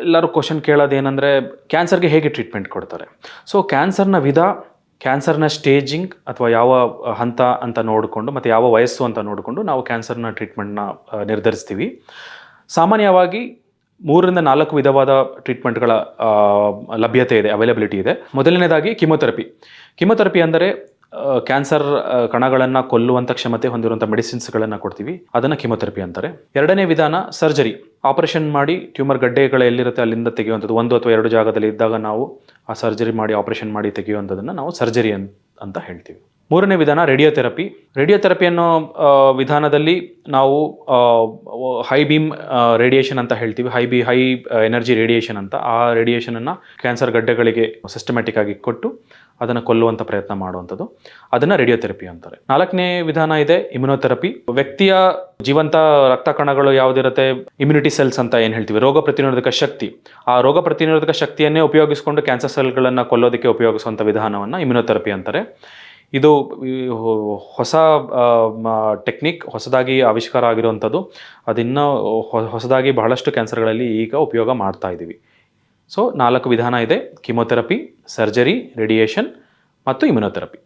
ಎಲ್ಲರೂ ಕ್ವಶನ್ ಕೇಳೋದೇನೆಂದರೆ ಕ್ಯಾನ್ಸರ್ಗೆ ಹೇಗೆ ಟ್ರೀಟ್ಮೆಂಟ್ ಕೊಡ್ತಾರೆ? ಸೊ ಕ್ಯಾನ್ಸರ್ನ ವಿಧ, ಕ್ಯಾನ್ಸರ್ನ ಸ್ಟೇಜಿಂಗ್ ಅಥವಾ ಯಾವ ಹಂತ ಅಂತ ನೋಡಿಕೊಂಡು ಮತ್ತು ಯಾವ ವಯಸ್ಸು ಅಂತ ನೋಡಿಕೊಂಡು ನಾವು ಕ್ಯಾನ್ಸರ್ನ ಟ್ರೀಟ್ಮೆಂಟ್ನ ನಿರ್ಧರಿಸ್ತೀವಿ. ಸಾಮಾನ್ಯವಾಗಿ 3 ರಿಂದ 4 ವಿಧವಾದ ಟ್ರೀಟ್ಮೆಂಟ್ಗಳ ಲಭ್ಯತೆ ಇದೆ, ಅವೈಲಬಿಲಿಟಿ ಇದೆ. ಮೊದಲನೇದಾಗಿ ಕಿಮೊಥೆರಪಿ. ಕಿಮೊಥೆರಪಿ ಅಂದರೆ ಕ್ಯಾನ್ಸರ್ ಕಣಗಳನ್ನು ಕೊಲ್ಲುವಂಥ ಕ್ಷಮತೆ ಹೊಂದಿರುವಂಥ ಮೆಡಿಸಿನ್ಸ್ಗಳನ್ನು ಕೊಡ್ತೀವಿ, ಅದನ್ನು ಕಿಮೊಥೆರಪಿ ಅಂತಾರೆ. ಎರಡನೇ ವಿಧಾನ ಸರ್ಜರಿ. ಆಪರೇಷನ್ ಮಾಡಿ ಟ್ಯೂಮರ್ ಗಡ್ಡೆಗಳು ಎಲ್ಲಿರುತ್ತೆ ಅಲ್ಲಿಂದ ತೆಗೆಯುವಂಥದ್ದು. 1 ಅಥವಾ 2 ಜಾಗದಲ್ಲಿ ಇದ್ದಾಗ ನಾವು ಆ ಸರ್ಜರಿ ಮಾಡಿ ಆಪರೇಷನ್ ಮಾಡಿ ತೆಗೆಯುವಂಥದ್ದನ್ನು ನಾವು ಸರ್ಜರಿ ಅಂತ ಹೇಳ್ತೀವಿ. ಮೂರನೇ ವಿಧಾನ ರೇಡಿಯೋಥೆರಪಿ. ರೇಡಿಯೋಥೆರಪಿ ಅನ್ನೋ ವಿಧಾನದಲ್ಲಿ ನಾವು ಹೈ ಬೀಮ್ ರೇಡಿಯೇಷನ್ ಅಂತ ಹೇಳ್ತೀವಿ, ಹೈ ಎನರ್ಜಿ ರೇಡಿಯೇಷನ್ ಅಂತ. ಆ ರೇಡಿಯೇಷನನ್ನು ಕ್ಯಾನ್ಸರ್ ಗಡ್ಡೆಗಳಿಗೆ ಸಿಸ್ಟಮ್ಯಾಟಿಕ್ ಆಗಿ ಕೊಟ್ಟು ಅದನ್ನು ಕೊಲ್ಲುವಂಥ ಪ್ರಯತ್ನ ಮಾಡುವಂಥದ್ದು, ಅದನ್ನು ರೇಡಿಯೋಥೆರಪಿ ಅಂತಾರೆ. 4ನೇ ವಿಧಾನ ಇದೆ ಇಮ್ಯುನೋಥೆರಪಿ. ವ್ಯಕ್ತಿಯ ಜೀವಂತ ರಕ್ತ ಕಣಗಳು ಯಾವುದಿರುತ್ತೆ, ಇಮ್ಯುನಿಟಿ ಸೆಲ್ಸ್ ಅಂತ ಏನು ಹೇಳ್ತೀವಿ, ರೋಗ ಪ್ರತಿರೋಧಕ ಶಕ್ತಿ. ಆ ರೋಗ ಪ್ರತಿರೋಧಕ ಶಕ್ತಿಯನ್ನೇ ಉಪಯೋಗಿಸಿಕೊಂಡು ಕ್ಯಾನ್ಸರ್ ಸೆಲ್ಗಳನ್ನು ಕೊಲ್ಲೋದಕ್ಕೆ ಉಪಯೋಗಿಸುವಂಥ ವಿಧಾನವನ್ನು ಇಮ್ಯುನೋಥೆರಪಿ ಅಂತಾರೆ. ಇದು ಹೊಸ ಟೆಕ್ನಿಕ್, ಹೊಸದಾಗಿ ಆವಿಷ್ಕಾರ ಆಗಿರುವಂಥದ್ದು. ಅದಿನ್ನೂ ಹೊಸದಾಗಿ ಬಹಳಷ್ಟು ಕ್ಯಾನ್ಸರ್ಗಳಲ್ಲಿ ಈಗ ಉಪಯೋಗ ಮಾಡ್ತಾ ಇದ್ದೀವಿ. ಸೊ 4 ವಿಧಾನ ಇದೆ: ಕಿಮೊಥೆರಪಿ, ಸರ್ಜರಿ, ರೇಡಿಯೇಷನ್ ಮತ್ತು ಇಮ್ಯುನೋಥೆರಪಿ.